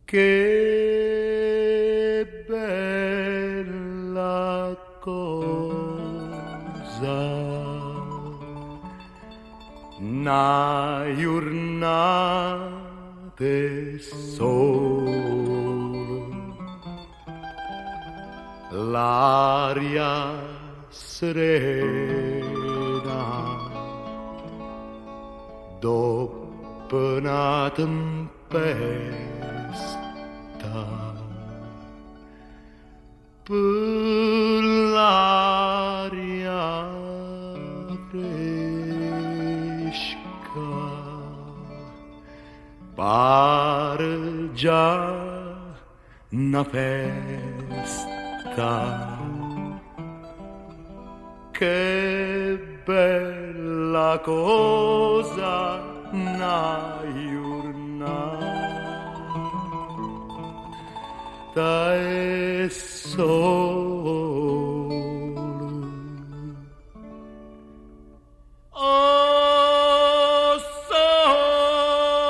Che bella cosa, una giurnata sol, l'aria serena, dopo una tempesta, per l'aria fresca, pare già una festa. Che bella cosa una giurnata e sole. Oh, sole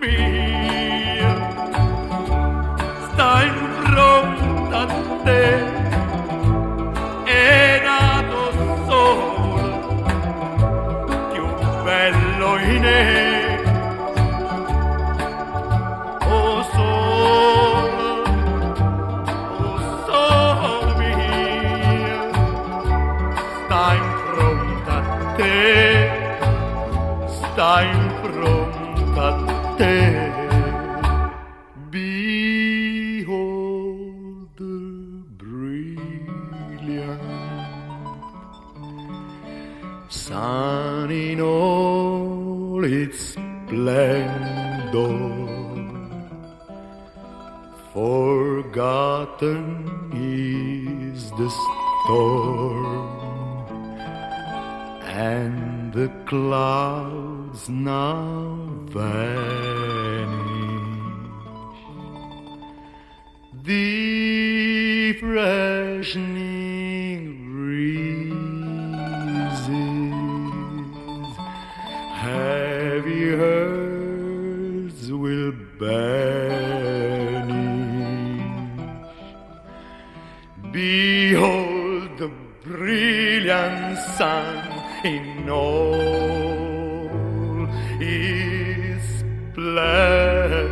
mio, sta in fronte a te. È nato sole, più bello in me. Oh sole mio, sta in fronte a te, sta in fronte a te. Behold the brilliant sun in all its splendor, forgotten is the storm, and the clouds now vanish. The freshening breezes, heavy herds will banish. Behold the brilliant sun in all his splendor.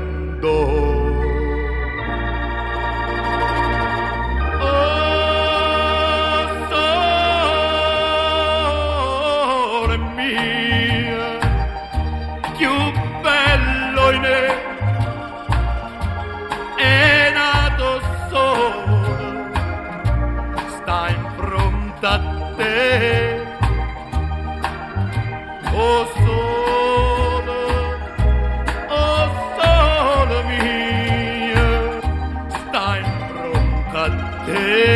È nato sole, sta in fronte a te. Oh sole mio, sta in fronte a te.